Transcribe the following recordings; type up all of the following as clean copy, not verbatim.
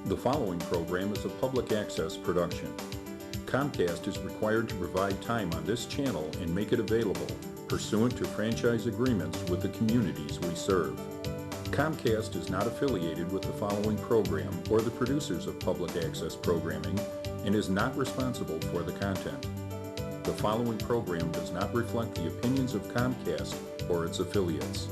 The following program is a public access production. Comcast is required to provide time on this channel and make it available pursuant to franchise agreements with the communities we serve. Comcast is not affiliated with the following program or the producers of public access programming and is not responsible for the content. The following program does not reflect the opinions of Comcast or its affiliates.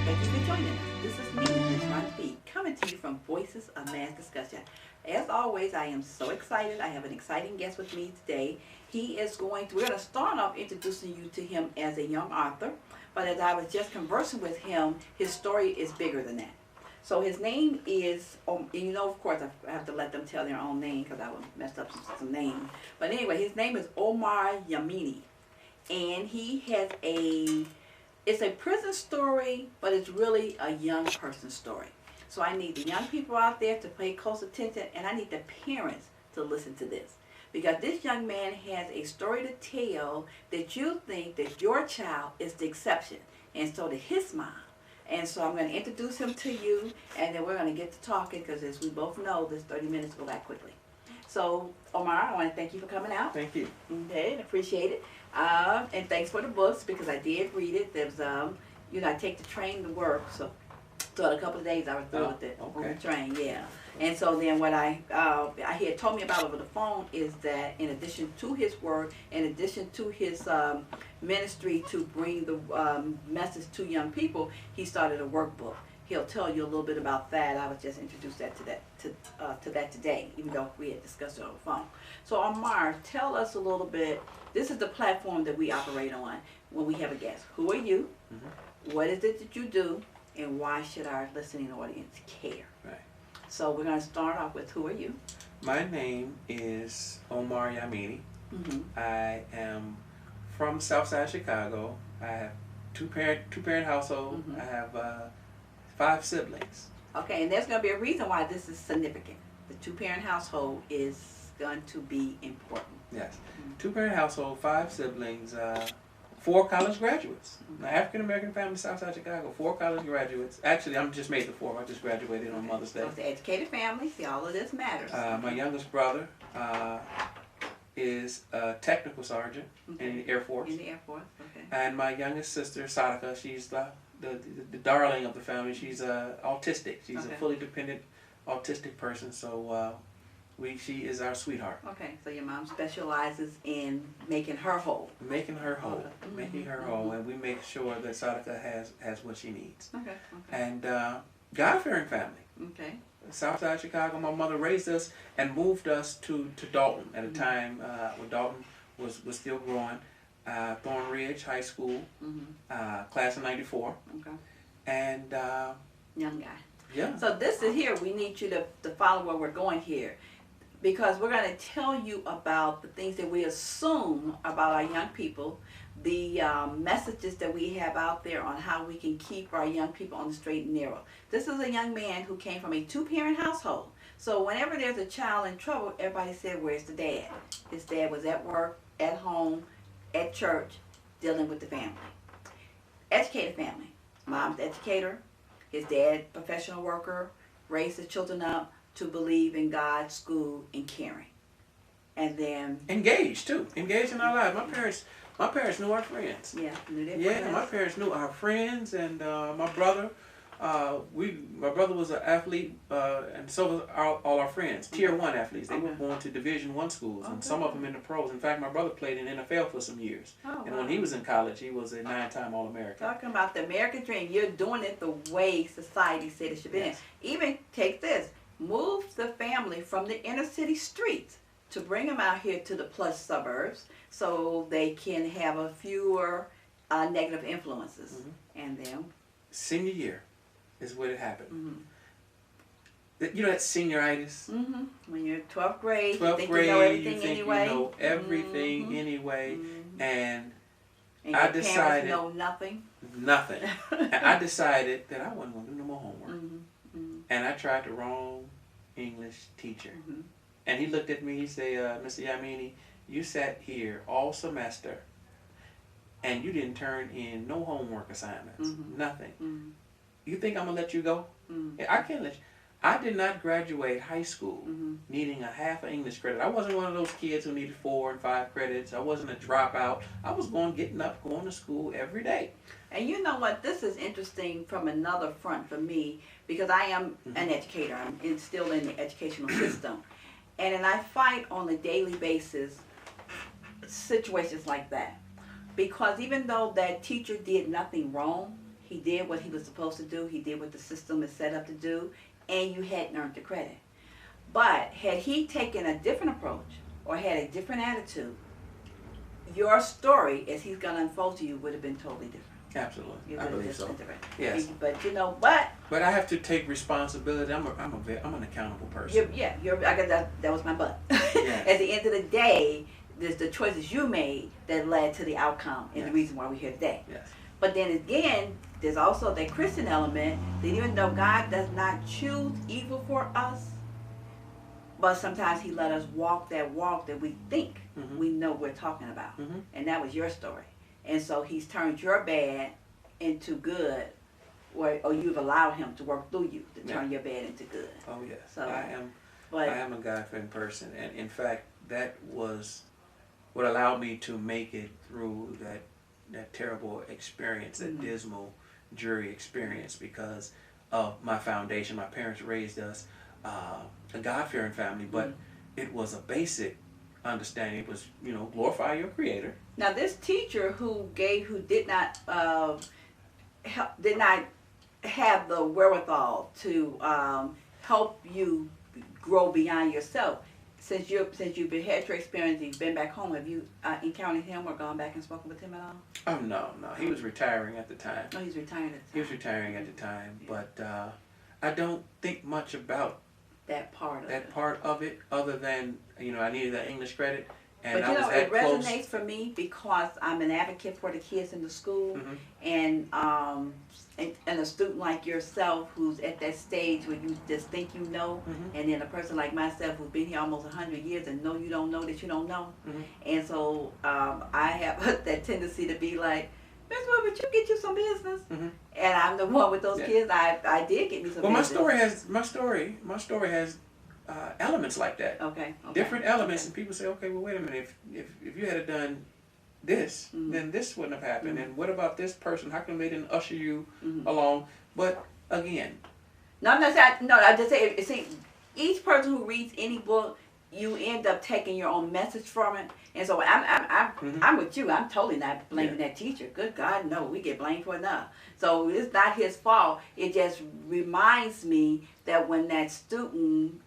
Thank you for joining us. This is me, Ms. Ron, coming to you from Voices of Mass Discussion. As always, I am so excited. I have an exciting guest with me today. We're going to start off introducing you to him as a young author, but as I was just conversing with him, his story is bigger than that. So his name is, of course, I have to let them tell their own name because I would mess up some names. But anyway, his name is Omar Yamini, and he has it's a prison story, but it's really a young person story. So I need the young people out there to pay close attention, and I need the parents to listen to this. Because this young man has a story to tell that you think that your child is the exception, and so did his mom. And so I'm going to introduce him to you, and then we're going to get to talking, because as we both know, this 30 minutes go by quickly. So, Omar, I want to thank you for coming out. Thank you. Okay, I appreciate it. And thanks for the books, because I did read it. There's, I take the train to work, so in a couple of days I was through with it on the train, yeah. And so then what he had told me about over the phone is that in addition to his work, in addition to his ministry to bring the message to young people, he started a workbook. He'll tell you a little bit about that. I was just introduced to that today, even though we had discussed it on the phone. So Omar, tell us a little bit. This is the platform that we operate on when we have a guest. Who are you? Mm-hmm. What is it that you do? And why should our listening audience care? Right. So we're going to start off with, who are you? My name is Omar Yamini. Mm-hmm. I am from Southside Chicago. I have two-parent household. Mm-hmm. I have 5 siblings. Okay, and there's going to be a reason why this is significant. The two-parent household is going to be important. Yes. Mm-hmm. Two-parent household, 5 siblings, 4 college graduates. Mm-hmm. An African-American family, Southside Chicago, 4 college graduates. Actually, I'm just made the 4. I just graduated on Mother's Day. So it's an educated family. See, all of this matters. My youngest brother is a technical sergeant in the Air Force. In the Air Force, okay. And my youngest sister, Sadaka, she's the darling of the family. She's autistic. She's a fully dependent autistic person. So she is our sweetheart. Okay, so your mom specializes in making her whole. Making her whole. Mm-hmm. Making her whole, and we make sure that Sadaka has what she needs. Okay. And God-fearing family. Okay. Southside Chicago. My mother raised us and moved us to Dalton at a time when Dalton was still growing. Thornridge High School, class of '94. Okay. And young guy. Yeah. So this is here. We need you to follow where we're going here, because we're going to tell you about the things that we assume about our young people, the messages that we have out there on how we can keep our young people on the straight and narrow. This is a young man who came from a 2-parent household. So whenever there's a child in trouble, everybody said, where's the dad? His dad was at work, at home, at church, dealing with the family. Educated family. Mom's educator, his dad professional worker, raised his children up to believe in God, school, and caring. And then engaged too. Engaged in our lives. My parents knew our friends. Yeah, knew their friends. Yeah, my parents knew our friends, and my brother. My brother was an athlete, and so was all our friends. Tier 1 athletes. They were going to Division I schools, and some of them in the pros. In fact, my brother played in NFL for some years. And when he was in college, he was a 9-time All-American. Talking about the American dream, you're doing it the way society said it should be. Yes. Even take this, move the family from the inner city streets to bring them out here to the plush suburbs so they can have a fewer negative influences. Mm-hmm. And then senior year is when it happened. Mm-hmm. You know that senioritis? Mm-hmm. When you're 12th grade, 12th you think grade, you know everything you think anyway. You know everything anyway. Mm-hmm. And I decided know nothing. Nothing. And I decided that I wasn't going to do no more homework. Mm-hmm. Mm-hmm. And I tried the wrong English teacher. Mm-hmm. And he looked at me, he said, Mr. Yamini, you sat here all semester and you didn't turn in no homework assignments, nothing. You think I'm going to let you go? I can't let you. I did not graduate high school needing a half an English credit. I wasn't one of those kids who needed 4 and 5 credits. I wasn't a dropout. I was getting up, going to school every day. And you know what? This is interesting from another front for me because I am an educator. I'm still in the educational system. And I fight on a daily basis situations like that. Because even though that teacher did nothing wrong, he did what he was supposed to do. He did what the system is set up to do. And you hadn't earned the credit. But had he taken a different approach or had a different attitude, your story, as he's going to unfold to you, would have been totally different. Absolutely, I believe so. Different. Yes. But you know what? But I have to take responsibility. I'm an accountable person. I guess that was my butt. Yes. At the end of the day, there's the choices you made that led to the outcome and the reason why we're here today. Yes. But then again, there's also that Christian element that even though God does not choose evil for us, but sometimes he let us walk that we think we know we're talking about. And that was your story. And so he's turned your bad into good, or you've allowed him to work through you to turn your bad into good. Oh yes. So, I am a God-fearing person, and in fact, that was what allowed me to make it through that terrible experience, that dismal jury experience, because of my foundation. My parents raised us a God-fearing family, but it was a basic understanding. It was, glorify your Creator. Now, this teacher who did not have the wherewithal to help you grow beyond yourself. Since you've had your experience, you've been back home. Have you encountered him or gone back and spoken with him at all? Oh no, he was retiring at the time. Oh, he's retiring at the time. He was retiring at the time, but I don't think much about that part of it, other than I needed that English credit. And but I was it close. resonates for me because I'm an advocate for the kids in the school, and a student like yourself who's at that stage where you just think you know, and then a person like myself who's been here almost 100 years and know you don't know that you don't know, and so I have that tendency to be like, Miss Wood, would you get you some business? And I'm the one with those kids. I did get me some business. My story has elements like that. Okay. Different elements, and people say, okay, well, wait a minute. If you had done this, then this wouldn't have happened. And what about this person? How come they didn't usher you along? But again, I just say, see, each person who reads any book, you end up taking your own message from it. And so I'm with you. I'm totally not blaming that teacher. Good God, no, we get blamed for enough. So it's not his fault. It just reminds me that when that student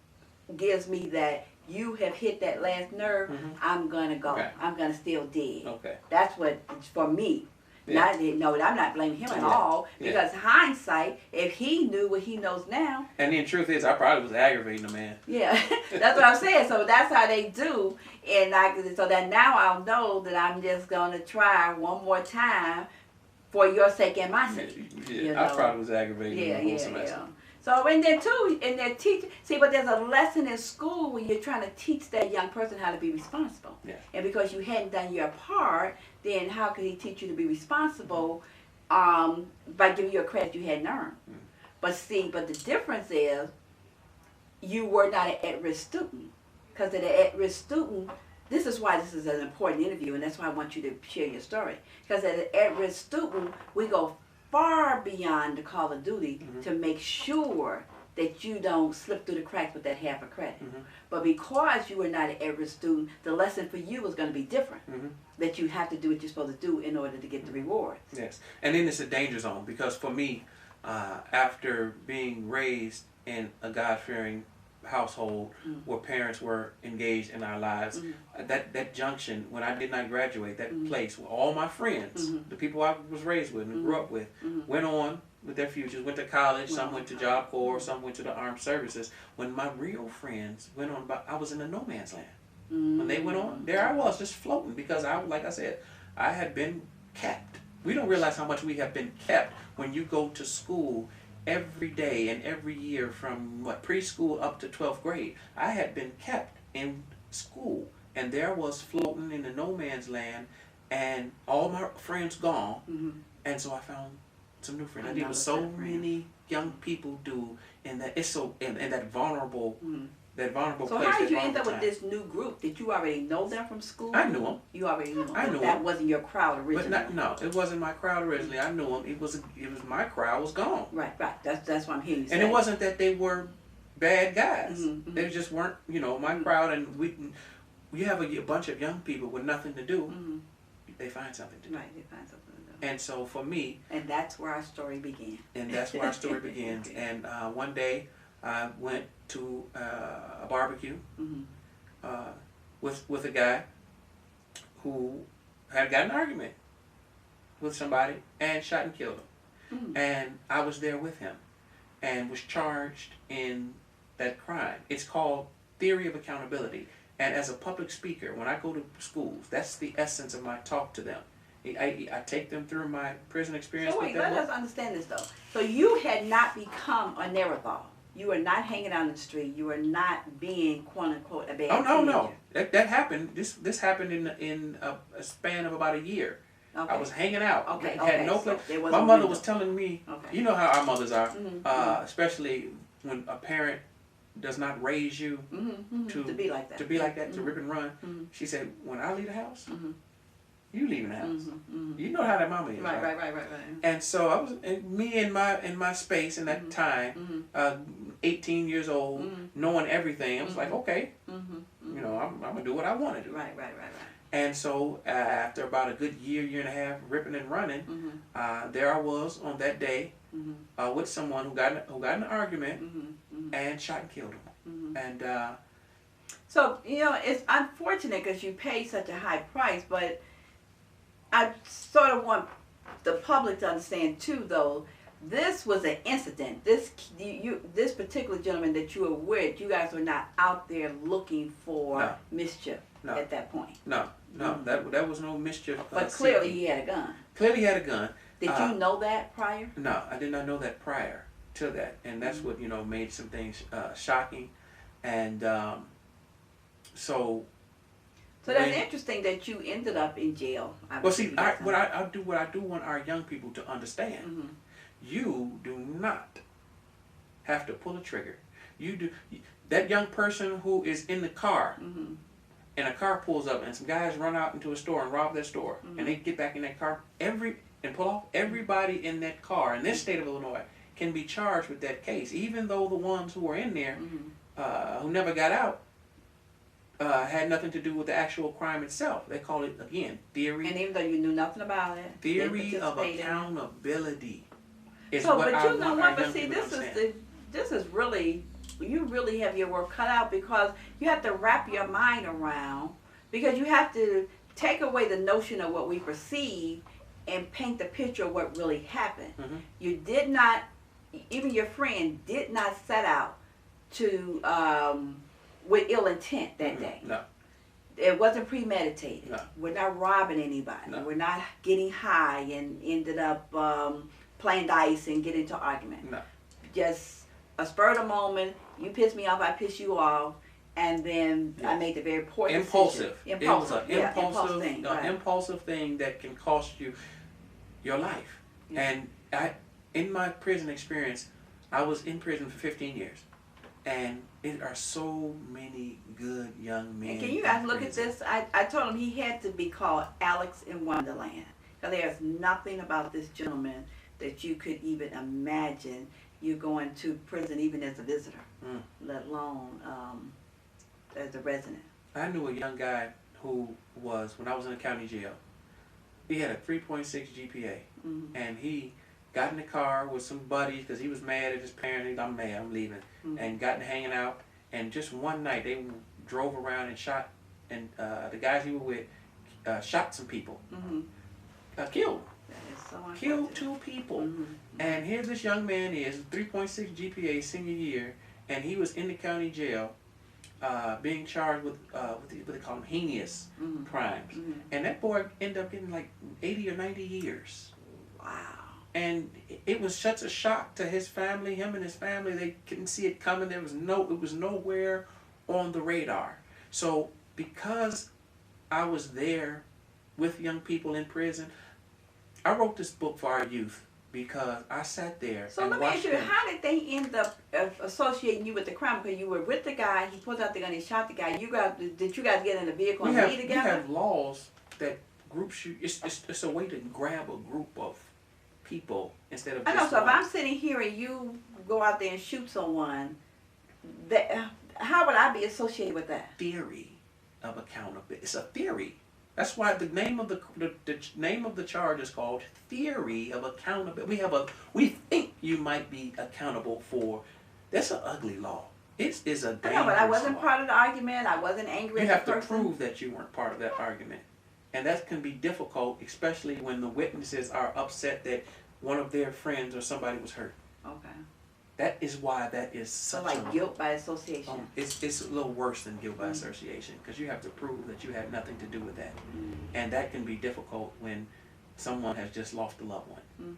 gives me that you have hit that last nerve, I'm gonna go. Okay. I'm gonna still dig. Okay. That's what for me. Yeah. I'm not blaming him at all, because hindsight, if he knew what he knows now. And the truth is, I probably was aggravating the man. Yeah, that's what I'm saying. So that's how they do, and so that now I'll know that I'm just gonna try one more time for your sake and my sake. Yeah, I probably was aggravating the whole semester. Yeah. So, and then too, and then but there's a lesson in school when you're trying to teach that young person how to be responsible. Yeah. And because you hadn't done your part, then how could he teach you to be responsible by giving you a credit you hadn't earned? But the difference is you were not an at-risk student. Because an at-risk student, this is why this is an important interview, and that's why I want you to share your story. Because as an at-risk student, we go far beyond the call of duty to make sure that you don't slip through the cracks with that half a credit. But because you were not an at-risk student, the lesson for you was going to be different. That you have to do what you're supposed to do in order to get the rewards. Yes, and then it's a danger zone, because for me, after being raised in a God-fearing household where parents were engaged in our lives, that junction, when I did not graduate, that place where all my friends, the people I was raised with and grew up with, went on with their futures, went to college, some went to Job Corps, some went to the armed services. When my real friends went on, I was in a no man's land. When they went on, there I was, just floating, because like I said, I had been kept. We don't realize how much we have been kept when you go to school every day and every year from preschool up to 12th grade. I had been kept in school and there was floating in the no man's land, and all my friends gone, and so I found some new friends. I did what so many young people do, and that it's so in that vulnerable. That vulnerable so place. So how did you end up with this new group? Did you already know them from school? I knew them. You already knew them. I knew them. That wasn't your crowd originally. But no, it wasn't my crowd originally. I knew them. It was my crowd was gone. Right. That's what I'm hearing you say. And it wasn't that they were bad guys. They just weren't, my crowd. And we have a bunch of young people with nothing to do. They find something to do. Right, they find something to do. And so for me. And that's where our story began. And that's where our story begins. And one day I went to a barbecue with a guy who had got an argument with somebody and shot and killed him. And I was there with him and was charged in that crime. It's called theory of accountability. And as a public speaker, when I go to schools, that's the essence of my talk to them. I take them through my prison experience. So wait, let us understand this though. So you had not become a Neanderthal. You were not hanging out in the street. You were not being quote unquote a bad teenager. No. That happened. This happened in a span of about a year. Okay. I was hanging out. Okay. Had no place. So my mother was telling me, okay. You know how our mothers are, especially when a parent does not raise you to be like that. To rip and run. She said, when I leave the house, you leaving the house. You know how that mama is. Right. And so I was me in my space in that time, 18 years old, knowing everything. I was like, okay, I'm gonna do what I want to do. Right. And so after about a good year and a half ripping and running, there I was on that day with someone who got in an argument and shot and killed him. And so it's unfortunate because you paid such a high price, but I sort of want the public to understand too, though. This was an incident. This particular gentleman that you were with, you guys were not out there looking for mischief at that point. No, that was no mischief. But clearly he had a gun. Clearly he had a gun. Did you know that prior? No, I did not know that prior to that, and that's what made some things shocking, and so. So that's interesting that you ended up in jail. Well, see, what I do want our young people to understand. You do not have to pull a trigger. You do. That young person who is in the car, and a car pulls up, and some guys run out into a store and rob that store, and they get back in that car and pull off. Everybody in that car in this state of Illinois can be charged with that case, even though the ones who were in there, who never got out, had nothing to do with the actual crime itself. They call it, again, theory. And even though you knew nothing about it, theory of accountability. Is so, what but you know what? But see, this is really, you really have your work cut out, because you have to wrap your mind around, because you have to take away the notion of what we perceive and paint the picture of what really happened. You did not, even your friend did not set out to with ill intent that day. No. It wasn't premeditated. No. We're not robbing anybody. No. We're not getting high and ended up playing dice and get into argument. No. Just a spur of the moment. You piss me off, I piss you off, and then I made the very poor decision. Impulsive. It was an impulsive thing that can cost you your life. And in my prison experience, I was in prison for 15 years. And there are so many good young men. And can you guys look at this? I told him he had to be called Alex in Wonderland. Because there's nothing about this gentleman that you could even imagine you going to prison even as a visitor, let alone as a resident. I knew a young guy who was, when I was in the county jail, he had a 3.6 GPA. And he got in the car with some buddies because he was mad at his parents. He said, I'm mad, I'm leaving. And got to hanging out. And just one night they drove around and shot, and the guys he was with shot some people. Killed. Killed 2 people. And here this young man is, 3.6 GPA senior year, and he was in the county jail being charged with what they call them heinous crimes. And that boy ended up getting like 80 or 90 years. Wow. And it was such a shock to his family, him and his family. They couldn't see it coming. It was nowhere on the radar. So because I was there with young people in prison, I wrote this book for our youth because I sat there So and let me ask watched you, them. how did they end up associating you with the crime? Because you were with the guy, he pulled out the gun, he shot the guy. Did you guys get in the vehicle and leave We together? have laws that groups you. It's a way to grab a group of people instead of I know. just So if one. I'm sitting here and you go out there and shoot someone, how would I be associated with that? Theory of accountability. It's a theory. That's why the name of the name of the charge is called theory of accountability. We think you might be accountable for. That's an ugly law. It is a dangerous I know, but I wasn't law. part of the argument. I wasn't angry You at have the to person. prove that you weren't part of that argument, and that can be difficult, especially when the witnesses are upset that one of their friends or somebody was hurt. Okay. That is why that is So such like guilt by association. it's a little worse than guilt by association because you have to prove that you had nothing to do with that, and that can be difficult when someone has just lost a loved one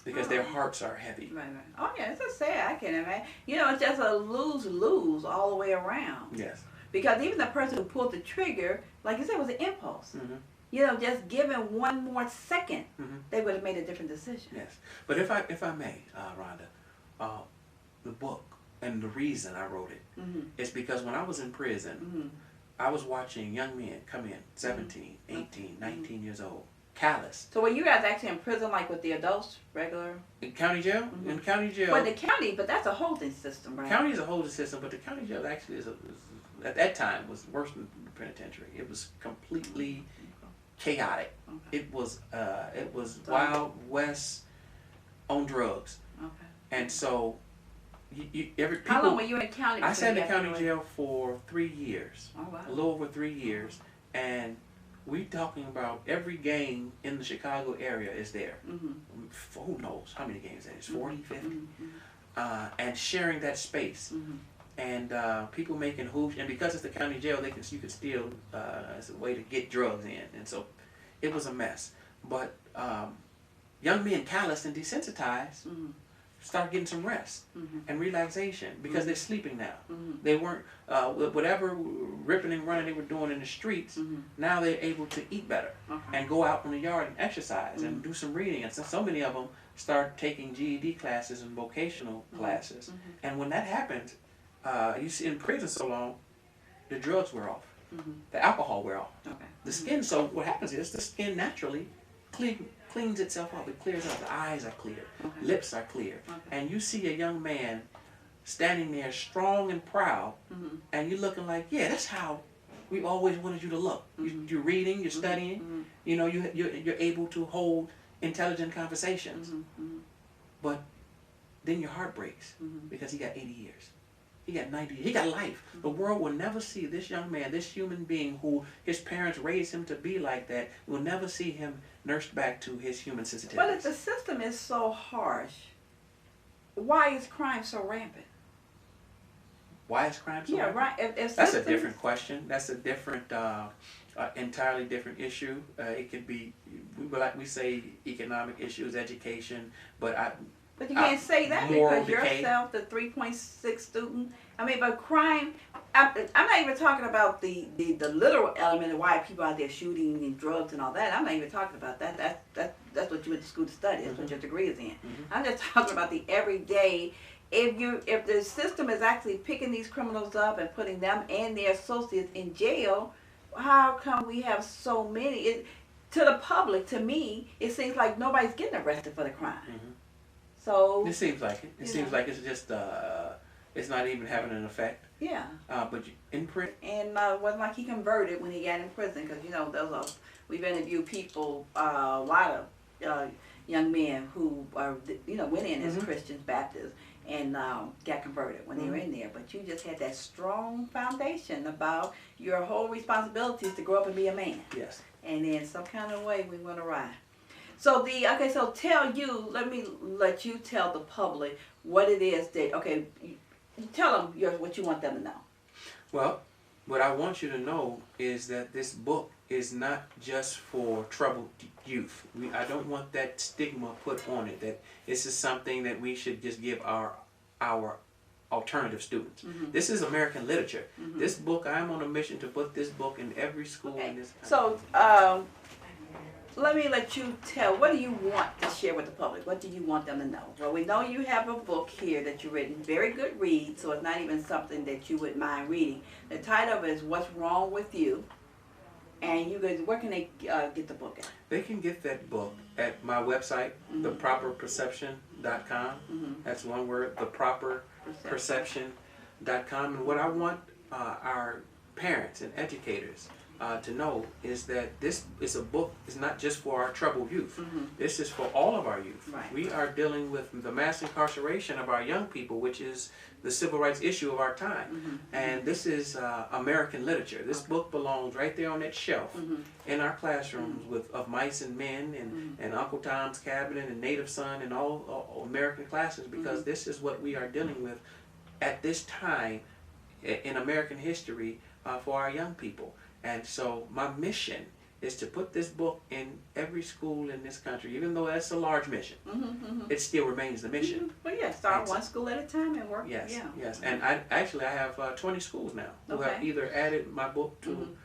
because their hearts are heavy. Right. Oh yeah, it's a sad. I can't imagine. You know, it's just a lose-lose all the way around. Yes. Because even the person who pulled the trigger, like you said, was an impulse. Mm-hmm. You know, just given one more second, Mm-hmm. they would have made a different decision. Yes, but if I may, Rhonda, the book and the reason I wrote it is because when I was in prison, I was watching young men come in, 17, 18, 19 years old, calloused. So were you guys actually in prison, like with the adults, regular? In county jail? In county jail. Well, the county, but that's a holding system, right? County is a holding system, but the county jail actually at that time was worse than the penitentiary. It was completely chaotic. Okay. It was Wild West on drugs, Okay. and so How long were you in county? I before sat in you the got county away? jail for 3 years, Oh wow. a little over 3 years, and we talking about every gang in the Chicago area is there. Who knows how many gangs that is, 40, 50? And sharing that space. And people making hoops, and because it's the county jail, you can steal as a way to get drugs in, and so it was a mess. But young men calloused and desensitized start getting some rest and relaxation because they're sleeping now. They weren't whatever ripping and running they were doing in the streets. Now they're able to eat better and go out in the yard and exercise and do some reading. And so many of them start taking GED classes and vocational classes. And when that happens, you see in prison so long, the drugs wear off, the alcohol wear off, the skin. So what happens is the skin naturally cleans itself up. It clears up. The eyes are clear, lips are clear, and you see a young man standing there strong and proud, and you're looking like, yeah, that's how we always wanted you to look. You're reading, you're studying, you know, you're able to hold intelligent conversations, but then your heart breaks because he got 80 years. He got 90 years. He got life. The world will never see this young man, this human being who his parents raised him to be like that, will never see him nursed back to his human sensitivities. But if the system is so harsh, why is crime so rampant? Why is crime so rampant? Right. If That's a systems- different question. That's a different, entirely different issue. It could be, like we say, economic issues, education, but But you can't say that moral because decay. yourself, the 3.6 student. I mean, but crime. I'm not even talking about the literal element of why people out there shooting and drugs and all that. I'm not even talking about that. That's what you went to school to study. That's what your degree is in. I'm just talking about the everyday. If the system is actually picking these criminals up and putting them and their associates in jail, how come we have so many? To the public, to me, it seems like nobody's getting arrested for the crime. So it seems like it. It seems like it's just, it's not even having an effect. yeah. But in print, And wasn't like he converted when he got in prison because, you know, we've interviewed people, a lot of young men who are, you know, went in as Christians, Baptists, and got converted when they were in there. But you just had that strong foundation about your whole responsibility is to grow up and be a man. yes. And in some kind of way we went awry. So let me let you tell the public what it is that, you tell them what you want them to know. Well, what I want you to know is that this book is not just for troubled youth. I don't want that stigma put on it, that this is something that we should just give our alternative students. Mhm. This is American literature. Mhm. This book, I'm on a mission to put this book in every school in this country. So, let me let you tell, what do you want to share with the public? What do you want them to know? Well, we know you have a book here that you've written, very good read, so it's not even something that you would mind reading. The title is What's Wrong With You? And you guys, where can they get the book at? They can get that book at my website, theproperperception.com. Mm-hmm. That's one word, theproperperception.com. And what I want our parents and educators to know is that this is a book, is not just for our troubled youth. Mm-hmm. This is for all of our youth. Right. We are dealing with the mass incarceration of our young people, which is the civil rights issue of our time. Mm-hmm. And this is American literature. This book belongs right there on that shelf Mm-hmm. in our classrooms of Mice and Men and Uncle Tom's Cabin and Native Son and all American classes, because this is what we are dealing with at this time in American history for our young people. And so my mission is to put this book in every school in this country. Even though that's a large mission, it still remains the mission. Well, yeah, start one school at a time and work. Yes, Yeah. yes. And I have 20 schools now who have Okay. either added my book to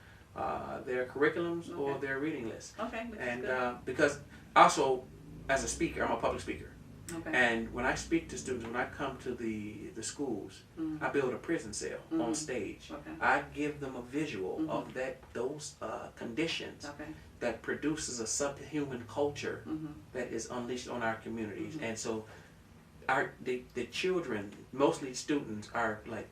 their curriculums or Okay. their reading list. Okay, which is And good. because also as a speaker, I'm a public speaker. Okay. And when I speak to students, when I come to the schools, I build a prison cell on stage. Okay. I give them a visual of those conditions Okay. that produces a subhuman culture that is unleashed on our communities. And so the children, mostly students, are like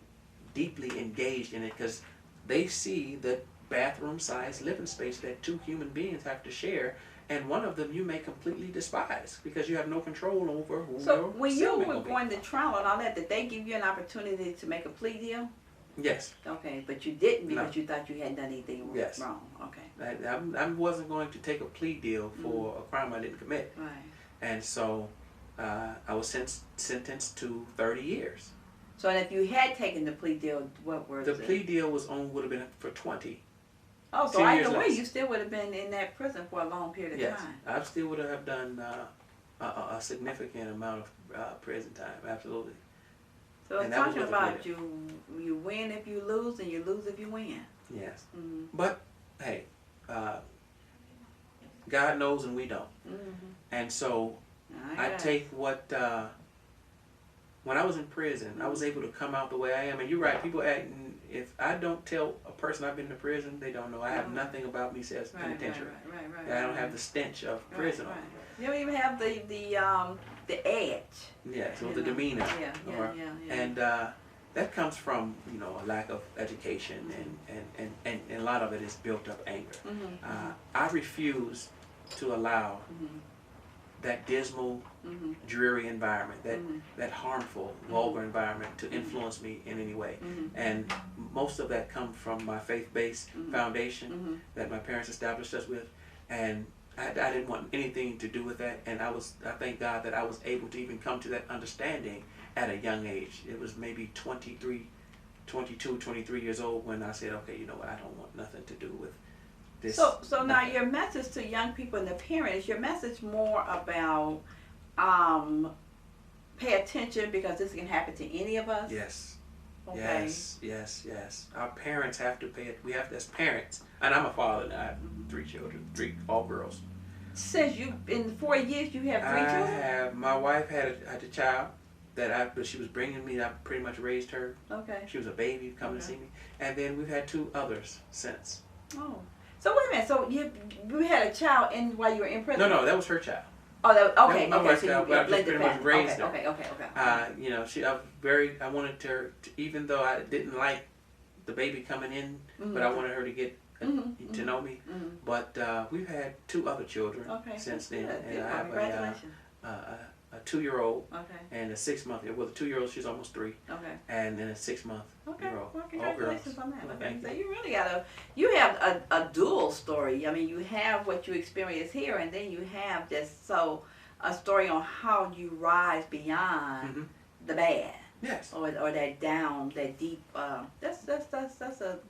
deeply engaged in it because they see the bathroom-sized living space that two human beings have to share. And one of them you may completely despise because you have no control over who So your when you cellmate were will be. going to trial and all that, did they give you an opportunity to make a plea deal? Yes. Okay, but you didn't because No. you thought you hadn't done anything Yes. wrong. Okay. I wasn't going to take a plea deal for a crime I didn't commit. Right. And so I was sentenced to 30 years. So if you had taken the plea deal, what were The plea deal would have been for 20. Oh, so 10 either years way, less. you still would have been in that prison for a long period of Yes, time. I still would have done a significant amount of prison time, absolutely. So And it's that was talking with about the you win if you lose and you lose if you win. Yes. Mm-hmm. But, hey, God knows and we don't. And so I take what, when I was in prison, I was able to come out the way I am. And you're right, people act, if I don't tell a person I've been to prison, they don't know. I have nothing about me says penitentiary. Right. I don't have the stench of prison. Right. You don't even have the edge. Yes, or You the know. demeanor. Yeah. And that comes from, a lack of education and a lot of it is built up anger. I refuse to allow that dismal, dreary environment, that harmful, vulgar environment to influence me in any way. And most of that comes from my faith-based foundation that my parents established us with. And I didn't want anything to do with that. And I thank God that I was able to even come to that understanding at a young age. It was maybe 22, 23 years old when I said, okay, you know what, I don't want nothing to do with this. So now your message to young people and the parents, your message more about pay attention because this can happen to any of us? Yes. Okay. Yes. Our parents have to pay it. We have to, as parents, and I'm a father now. I have 3 children, all girls. Since you, in 4 years, you have 3 children? My wife had a child but she was bringing me. I pretty much raised her. Okay. She was a baby coming to see me, and then we've had 2 others since. Oh. So wait a minute. So you had a child while you were in prison? No, that was her child. Oh, okay. My Okay. wife's So child, you but I just blended pretty much family. raised her. Okay. I wanted her to, even though I didn't like the baby coming in, but I wanted her to get to know me. But we've had 2 other children since then, and I have Congratulations. a 2-year-old Okay. and a 6-month. Well, the 2-year-old, she's almost 3, Okay. and then a 6-month Okay. year old. Well, All congratulations girls. on that. Well, Okay. thank So you. you really you have a dual story. I mean, you have what you experience here, and then you have a story on how you rise beyond the bad. Yes. Or that down, that deep. That's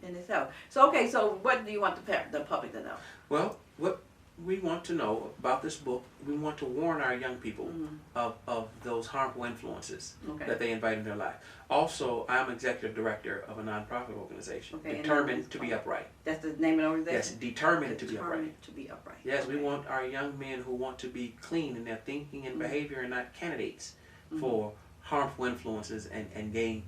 in itself. So okay. So what do you want the public to know? Well, what we want to know about this book. We want to warn our young people Mm-hmm. of those harmful influences Okay. that they invite in their life. Also, I'm executive director of a nonprofit organization, Okay, and determined to be upright. That's the name of the organization? Yes, determined to be upright. Determined to be upright. Yes, we Okay. want our young men who want to be clean in their thinking and Mhm. behavior and not candidates Mhm. for harmful influences and gang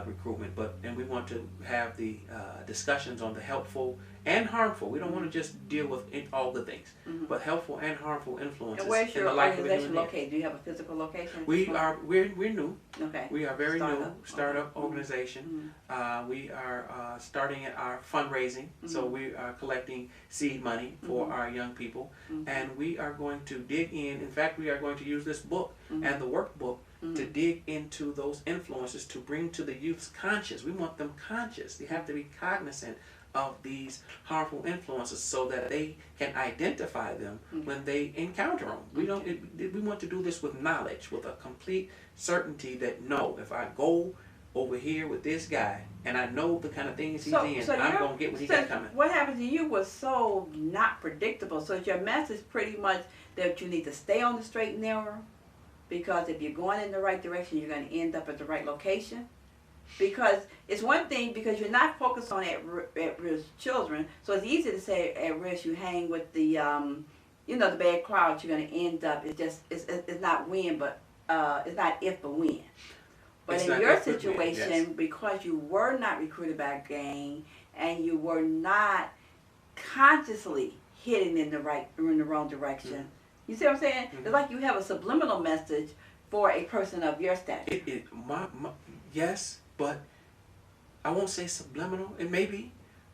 recruitment. And we want to have the discussions on the helpful and harmful. We don't want to just deal with all the things, Mhm. but helpful and harmful influences And where's in your the life of a organization human being. located? Do you have a physical location? We're new. Okay. We are very new Startup. startup Okay. organization. Mhm. We are starting our fundraising, so Mhm. we are collecting seed money for Mhm. our young people, Mhm. and we are going to dig in. In fact, we are going to use this book Mhm. and the workbook to Mhm. dig into those influences to bring to the youth's conscious. We want them conscious. They have to be cognizant of these harmful influences so that they can identify them when they encounter them. We want to do this with knowledge, with a complete certainty that no, if I go over here with this guy and I know the kind of things he's in, I'm going to get what he got coming. What happened to you was so not predictable. So is your message pretty much that you need to stay on the straight and narrow? Because if you're going in the right direction, you're going to end up at the right location. Because it's one thing because you're not focused on at-risk children, so it's easy to say at risk. You hang with the, the bad crowd. You're going to end up. It's not when, but it's not if, but when. But It's in not your if, but when, situation, yes. because you were not recruited by a gang and you were not consciously heading in the wrong direction. Mm-hmm. You see what I'm saying? Mm-hmm. It's like you have a subliminal message for a person of your stature. Yes, but I won't say subliminal. It may be,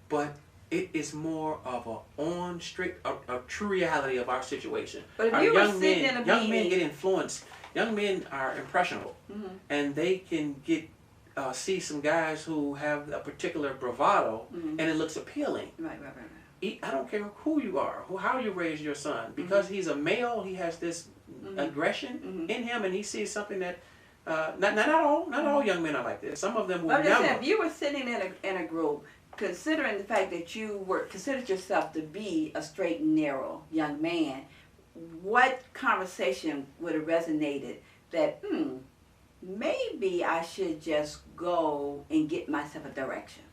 but it is more of a true reality of our situation. But if Our you were young sitting men, in a young men meeting- get influenced. Young men are impressionable, Mhm. and they can see some guys who have a particular bravado, Mhm. and it looks appealing. Right. I don't care who you are, how you raise your son, because he's a male, he has this aggression in him, and he sees something that not all young men are like this. Some of them will But I'm just saying, never. if you were sitting in a group, considering the fact that you considered yourself to be a straight and narrow young man, what conversation would have resonated that maybe I should just go and get myself a direction?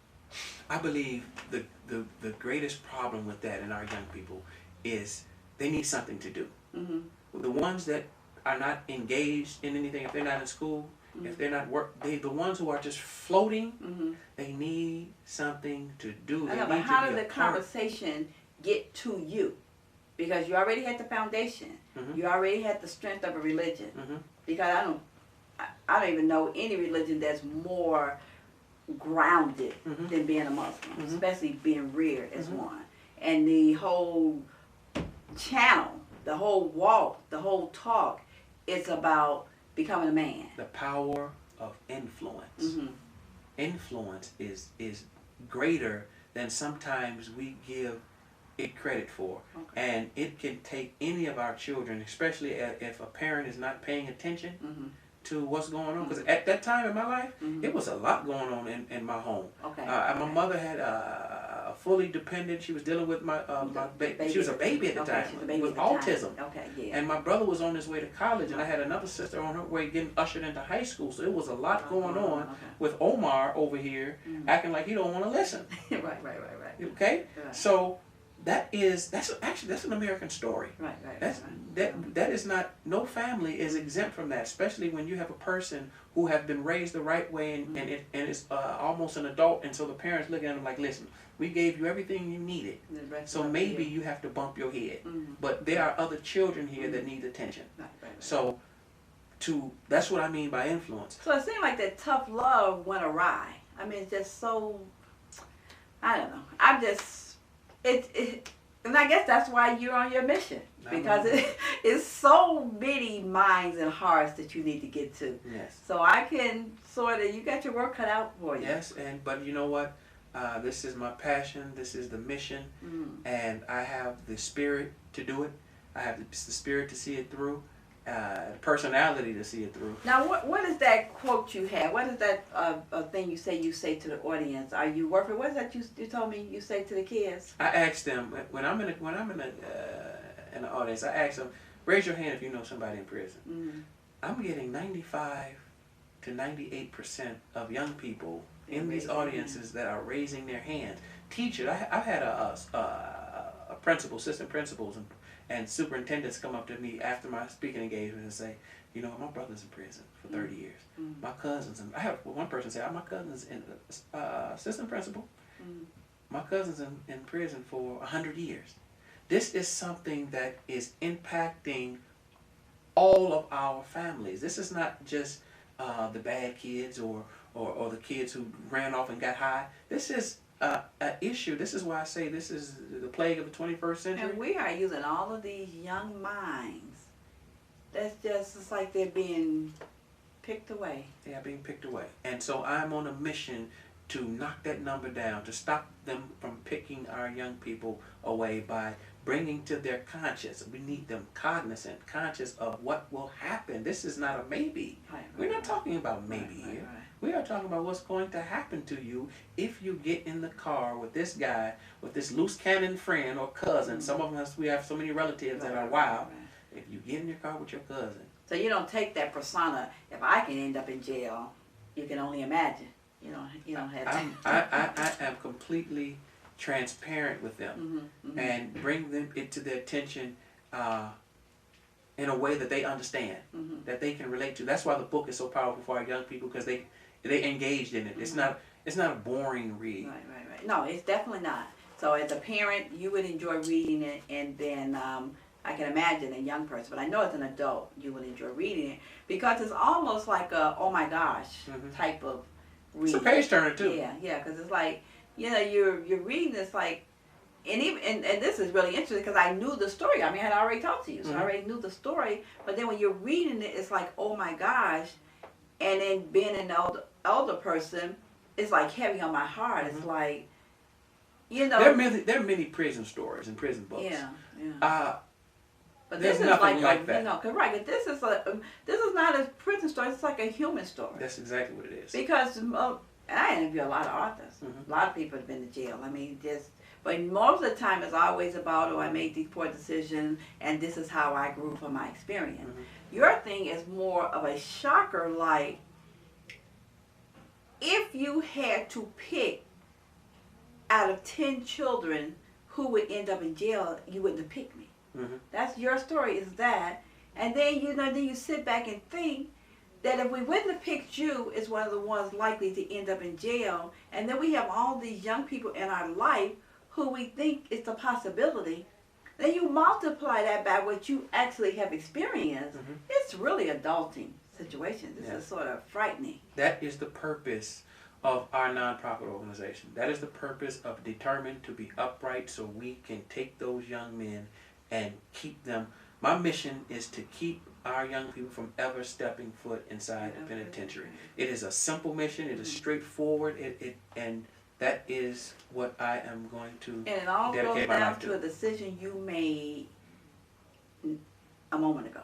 I believe the greatest problem with that in our young people is they need something to do. Mm-hmm. The ones that are not engaged in anything, if they're not in school, if they're not the ones who are just floating, they need something to do. I know, but how did the conversation get to you? Because you already had the foundation. You already had the strength of a religion. Because I don't even know any religion that's more grounded than being a Muslim, especially being reared as one. And the whole channel, the whole walk, the whole talk is about becoming a man. The power of influence. Influence is greater than sometimes we give it credit for. Okay. And it can take any of our children, especially if a parent is not paying attention to what's going on. Because at that time in my life, it was a lot going on in my home. Okay. My mother had a fully dependent. She was dealing with my baby. She was a baby at the time with autism. Okay, yeah. And my brother was on his way to college, and I had another sister on her way getting ushered into high school. So it was a lot going on with Omar over here acting like he don't want to listen. Right. Okay, Right. so that's an American story. Right. That is not, no family is exempt from that, especially when you have a person who have been raised the right way and is almost an adult, and so the parents look at them like, listen, we gave you everything you needed, so maybe you have to bump your head. But there are other children here that need attention. Right. So that's what I mean by influence. So it seemed like that tough love went awry. I mean, it's just so, I don't know. And I guess that's why you're on your mission. Because it's so many minds and hearts that you need to get to. Yes. So I can you got your work cut out for you. Yes, but you know what? This is my passion. This is the mission. And I have the spirit to do it. I have the spirit to see it through. Personality to see it through. Now, what is that quote you have? What is that thing you say to the audience? Are you worth it? What is that you told me you say to the kids? I asked them when I'm in in the audience, I asked them, raise your hand if you know somebody in prison. Mm-hmm. I'm getting 95 to 98% of young people in these audiences that are raising their hands. Teachers, I've had a principal, assistant principals, and superintendents come up to me after my speaking engagement and say, you know, my brother's in prison for 30 years. Mm-hmm. My cousin's, and I have one person say, my cousin's in assistant principal. Mm-hmm. My cousin's in prison for 100 years. This is something that is impacting all of our families. This is not just the bad kids or the kids who ran off and got high. This is an issue. This is why I say this is the plague of the 21st century. And we are using all of these young minds. That's just, it's like they're being picked away. They are being picked away. And so I'm on a mission to knock that number down, to stop them from picking our young people away by bringing to their conscience. We need them cognizant, conscious of what will happen. This is not a maybe. We're not talking about maybe here. We are talking about what's going to happen to you if you get in the car with this guy, with this loose cannon friend or cousin. Mm-hmm. Some of us, we have so many relatives that are wild. If you get in your car with your cousin. So you don't take that persona, if I can end up in jail, you can only imagine. You don't have I am completely transparent with them, mm-hmm. and bring them into their attention in a way that they understand, mm-hmm. that they can relate to. That's why the book is so powerful for our young people, because they engaged in it. Mm-hmm. It's not a boring read. Right. No, it's definitely not. So as a parent, you would enjoy reading it, and then I can imagine a young person, but I know as an adult you would enjoy reading it, because it's almost like a oh my gosh, mm-hmm. type of read. It's a page turner too. Yeah, because it's like, you're reading this like, and even and this is really interesting because I knew the story. I mean, I had already talked to you, so mm-hmm. I already knew the story. But then when you're reading it, it's like, oh my gosh, and then being an elder person, it's like heavy on my heart. Mm-hmm. It's like, there are many prison stories and prison books. Yeah. But there's this is nothing like that. Right. But this is not a prison story. It's like a human story. That's exactly what it is. Because I interview a lot of authors. Mm-hmm. A lot of people have been to jail. I mean, but most of the time it's always about, I made these poor decisions, and this is how I grew from my experience. Mm-hmm. Your thing is more of a shocker, like, if you had to pick out of 10 children who would end up in jail, you wouldn't have picked me. Mm-hmm. That's your story, is that. And then, then you sit back and think that if we wouldn't have picked you as one of the ones likely to end up in jail, and then we have all these young people in our life who we think it's a possibility, then you multiply that by what you actually have experienced. Mm-hmm. It's really adulting situation. This is sort of frightening. That is the purpose of our nonprofit organization. That is the purpose of Determined to Be Upright, so we can take those young men and keep them. My mission is to keep our young people from ever stepping foot inside the penitentiary. It is a simple mission. It is straightforward. And that is what I am going to dedicate my life to. And it all goes down to a decision you made a moment ago.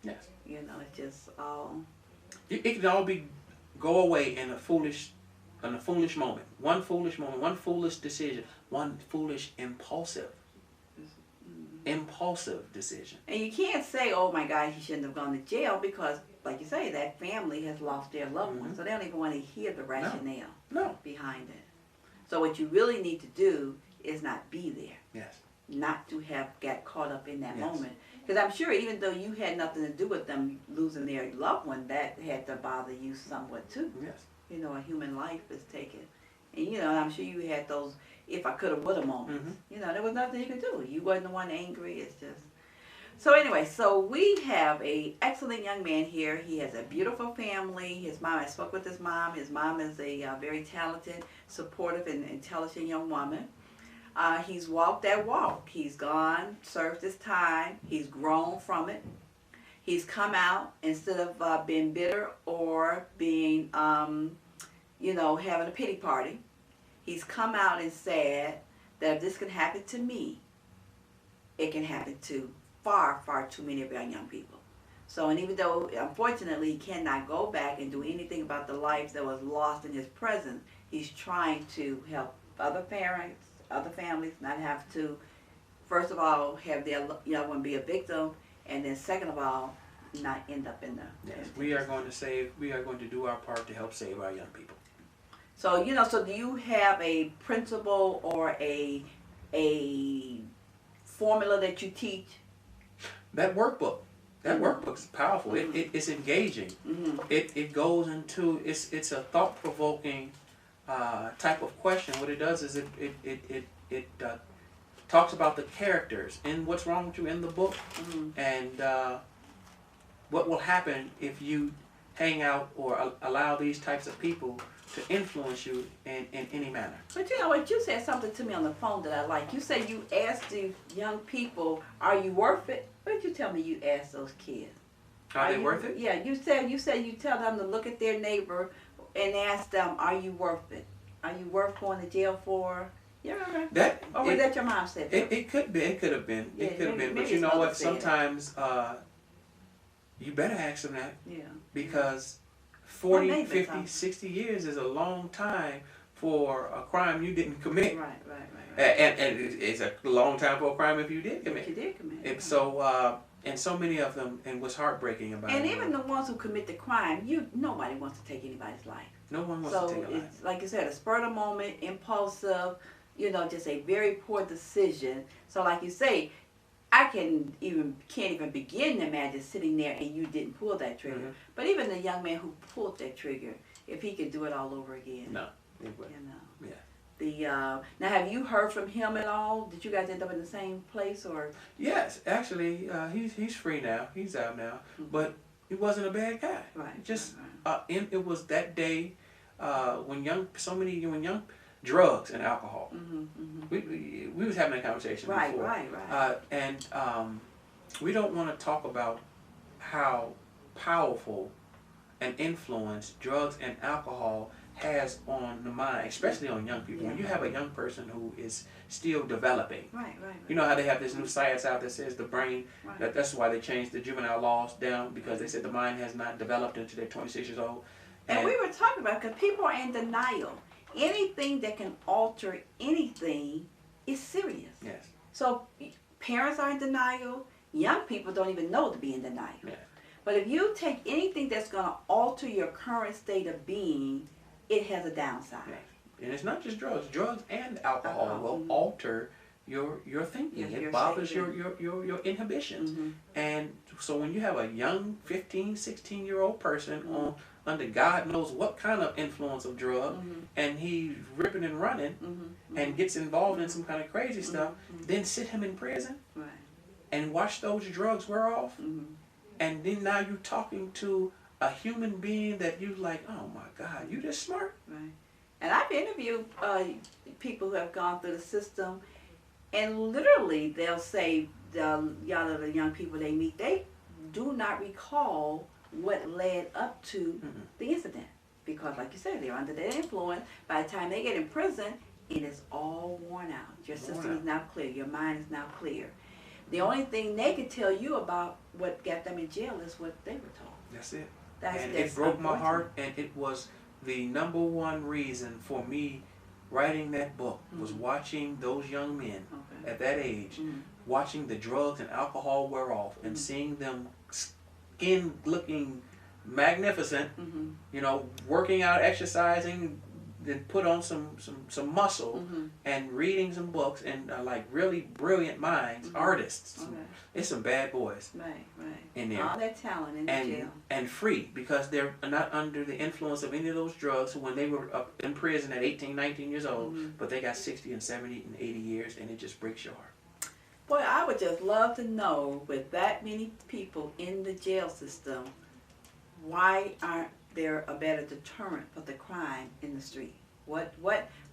Yes. It's just all. It can all go away in a foolish moment. One foolish moment. One foolish decision. One foolish impulsive decision. And you can't say, oh my God, he shouldn't have gone to jail, because, like you say, that family has lost their loved one, so they don't even want to hear the rationale behind it. So what you really need to do is not be there. Yes. Not to have got caught up in that moment. Because I'm sure even though you had nothing to do with them losing their loved one, that had to bother you somewhat too. Yes. A human life is taken. And I'm sure you had those if I could have, would have moments. Mm-hmm. There was nothing you could do. You wasn't the one angry. It's just. So anyway, so we have a excellent young man here. He has a beautiful family. His mom, I spoke with his mom. His mom is a very talented, supportive, and intelligent young woman. He's walked that walk. He's gone, served his time. He's grown from it. He's come out instead of being bitter or being, having a pity party. He's come out and said that if this can happen to me, it can happen to far, far too many of our young people. So, and even though, unfortunately, he cannot go back and do anything about the lives that was lost in his presence, he's trying to help other parents, other families not have to first of all, have their young one be a victim, and then second of all, not end up in the. Yes, we are going to save. We are going to do our part to help save our young people. So so do you have a principle or a formula that you teach? That workbook. That Mm-hmm. workbook is powerful. It's engaging. Mm-hmm. It goes into it's a thought provoking type of question. What it does is it talks about the characters and what's wrong with you in the book, Mm-hmm. and what will happen if you hang out or allow these types of people to influence you in any manner. But you know what? You said something to me on the phone that I like. You said you asked the young people, "Are you worth it?" What did you tell me? You asked those kids. Are they you, worth it? Yeah, you said you tell them to look at their neighbor and ask them, "Are you worth it? Are you worth going to jail for?" You remember? That Or was that your mom said that? it could be. It could have been. Yeah, It could have maybe- been. But maybe you it's know mother what? said it. Sometimes you better ask them that, Yeah. because My 40, neighbor 50, told me. 60 years is a long time for a crime you didn't commit. Right. And it's a long time for a crime if you did If commit. you did commit. It, so, and so many of them, and what's heartbreaking about And it, even the ones who commit the crime, nobody wants to take anybody's life. no one wants So to take a life. it's like you said, a spur of the moment, impulsive, just a very poor decision. So like you say, I can't even begin to imagine sitting there and you didn't pull that trigger. Mhm. But even the young man who pulled that trigger, if he could do it all over again, No, it would. Yeah. Now, have you heard from him at all? Did you guys end up in the same place or? Yes, actually, he's free now. He's out now, Mhm. but he wasn't a bad guy. Right. Just right. it was that day when drugs and alcohol. We was having that conversation Right, before. right. And we don't want to talk about how powerful an influence drugs and alcohol has on the mind, especially on young people. When you have a young person who is still developing, Right. you know how they have this new science out that says the brain, Right. that's why they changed the juvenile laws down, because they said the mind has not developed until they're 26 years old. And we were talking about, because people are in denial. Anything that can alter anything is serious. Yes. So parents are in denial. Young people don't even know to be in denial. Yeah. But if you take anything that's going to alter your current state of being, it has a downside. Yes. And it's not just drugs. Drugs and alcohol Alcohol, will alter your thinking. Your It bothers state, your inhibitions. Mm-hmm. And so when you have a young 15, 16-year-old person Mhm. under God knows what kind of influence of drug, Mm-hmm. and he's ripping and running Mm-hmm. and gets involved in some kind of crazy stuff, then sit him in prison Right. and watch those drugs wear off, Mm-hmm. and then now you're talking to a human being that you like, oh my God, you this smart? Right. And I've interviewed people who have gone through the system, and literally they'll say, the young people they meet, they do not recall what led up to Mm-mm. the incident. Because like you said, they're under that influence. By the time they get in prison, it is all worn out. Your system is now clear. Your mind is now clear. The only thing they can tell you about what got them in jail is what they were told. That's it. That's It broke my heart, and it was the number one reason for me writing that book was watching those young men Okay. at that age, watching the drugs and alcohol wear off, and seeing them skin looking magnificent, working out, exercising, then put on some muscle, and reading some books, and like really brilliant minds, artists. Okay. It's some bad boys Right. in there. All that talent in the jail. And free, because they're not under the influence of any of those drugs when they were up in prison at 18, 19 years old, but they got 60 and 70 and 80 years, and it just breaks your heart. Boy, I would just love to know, with that many people in the jail system, why aren't there a better deterrent for the crime in the street? What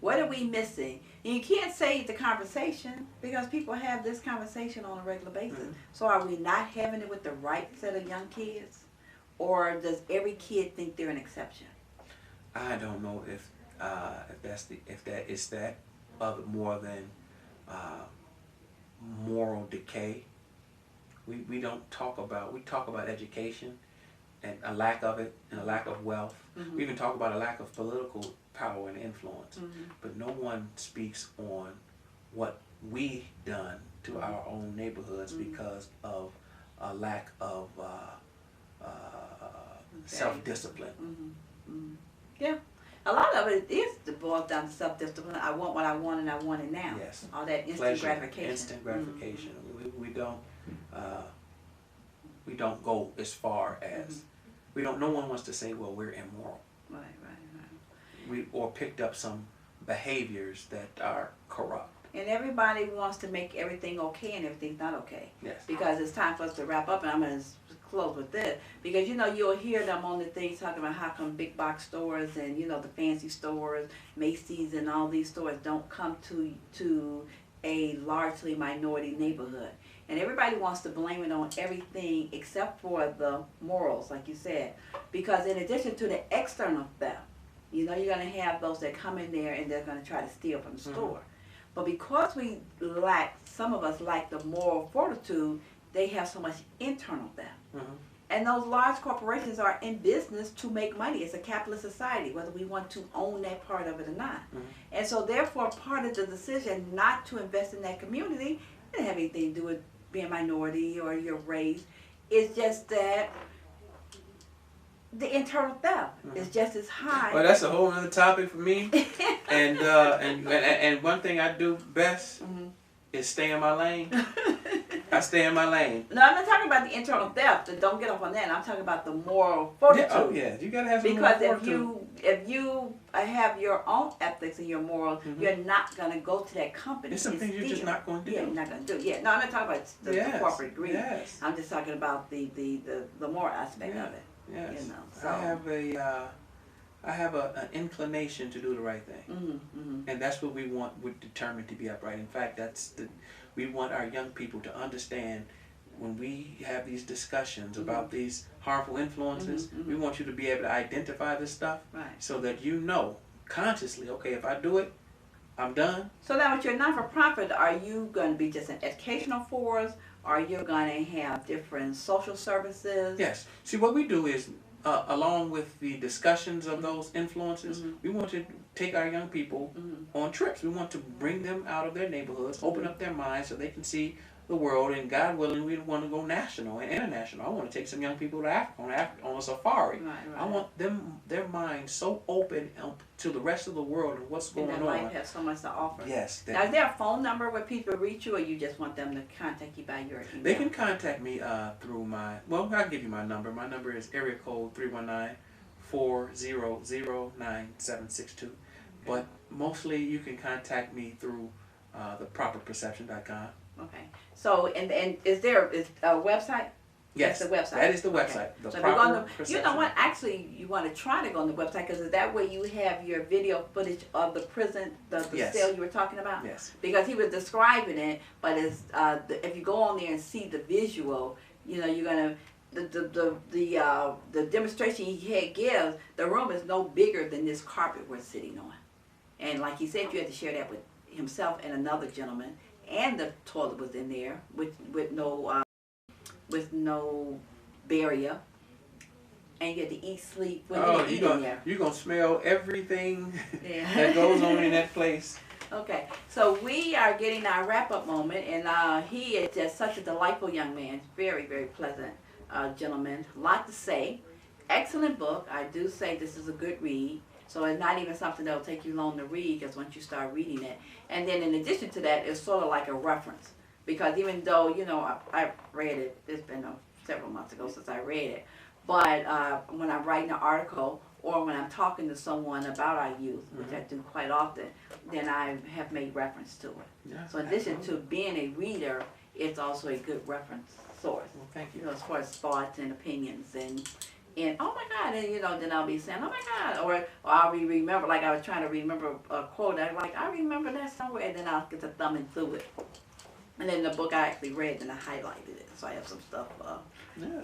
are we missing? And you can't say the conversation, because people have this conversation on a regular basis. So are we not having it with the right set of young kids? Or does every kid think they're an exception? I don't know if that is that of more than moral decay. We talk about education and a lack of it, and a lack of wealth. We even talk about a lack of political power and influence. But no one speaks on what we done to our own neighborhoods because of a lack of self-discipline. Yeah. A lot of it is boiled down to self-discipline. I want what I want and I want it now. Yes. All that instant Pleasure, gratification. instant gratification. We don't go as far as we don't. No one wants to say, well, we're immoral. Right. Or picked up some behaviors that are corrupt. And everybody wants to make everything okay, and everything's not okay. Yes. Because it's time for us to wrap up, and I'm going to close with this. Because, you'll hear them on the things talking about how come big box stores and, the fancy stores, Macy's and all these stores don't come to a largely minority neighborhood. And everybody wants to blame it on everything except for the morals, like you said. Because in addition to the external theft, you're going to have those that come in there and they're going to try to steal from the store. But because some of us lack the moral fortitude, they have so much internal theft. And those large corporations are in business to make money. It's a capitalist society, whether we want to own that part of it or not. And so therefore, part of the decision not to invest in that community didn't have anything to do with being a minority or your race. It's just that the internal theft is just as high. Well, that's a whole other topic for me. and one thing I do best is stay in my lane. I stay in my lane. No, I'm not talking about the internal theft. Don't get off on that. I'm talking about the moral fortitude. Yeah, oh yeah, you gotta have some because moral fortitude. if you have your own ethics and your morals, you're not gonna go to that company. There's some things you're just not going to do. Yeah, you're not gonna do. Yeah, no, I'm not talking about the corporate greed. Yes. I'm just talking about the moral aspect of it. Yes. So. I have an inclination to do the right thing, and that's what we want. We're determined to be upright. In fact, we want our young people to understand when we have these discussions about these harmful influences. We want you to be able to identify this stuff, so that consciously, okay, if I do it, I'm done. So now, with your non-for-profit, are you going to be just an educational force? Are you going to have different social services? Yes. See, what we do is, along with the discussions of those influences, we want to take our young people on trips. We want to bring them out of their neighborhoods, open up their minds so they can see the world, and God willing, we want to go national and international. I want to take some young people to Africa on a safari. Right. I want their minds so open to the rest of the world and what's going on. And that might have so much to offer. Yes. Now, is there a phone number where people reach you, or you just want them to contact you by your email? They can contact me through I'll give you my number. My number is area code 319-400-9762. But mostly you can contact me through theproperperception.com. Okay. So, and is there a website? Yes, that's the website. that is the website. Okay. The so proper you know what? Actually, you want to try to go on the website, because that way you have your video footage of the prison, the cell you were talking about. Yes. Because he was describing it, but it's if you go on there and see the visual, you're gonna the demonstration he gives. The room is no bigger than this carpet we're sitting on, and like he said, you had to share that with himself and another gentleman. And the toilet was in there with no barrier, and you had to eat, sleep when you eat in there. You're gonna smell everything that goes on in that place. Okay, so we are getting our wrap-up moment, and he is just such a delightful young man, very, very pleasant gentleman. A lot to say. Excellent book. I do say this is a good read. So it's not even something that will take you long to read, because once you start reading it. And then in addition to that, it's sort of like a reference. Because even though, I read it, it's been several months ago since I read it. But when I'm writing an article, or when I'm talking to someone about our youth, which I do quite often, then I have made reference to it. Yeah, so in addition to being a reader, it's also a good reference source. Well, thank you. As far as thoughts and opinions and oh my God, and then I'll be saying, oh my God, or I'll remember, like I was trying to remember a quote, I remember that somewhere, and then I'll get to thumbing through it. And then the book I actually read, and I highlighted it, so I have some stuff,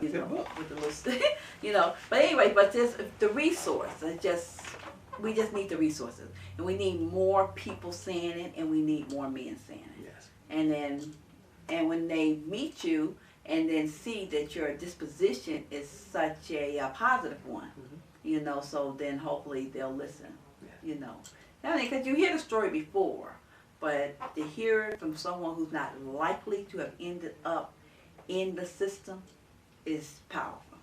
good book. with the list, But anyway, but the resource, we just need the resources, and we need more people saying it, and we need more men saying it. Yes. And when they meet you, and then see that your disposition is such a positive one, so then hopefully they'll listen, because you hear the story before, but to hear it from someone who's not likely to have ended up in the system is powerful.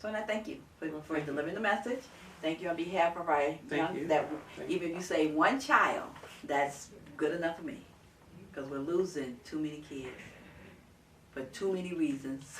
So and I thank you for delivering the message. Thank you on behalf of our young, you. that Thank even if you say one child, that's good enough for me. Because we're losing too many kids for too many reasons.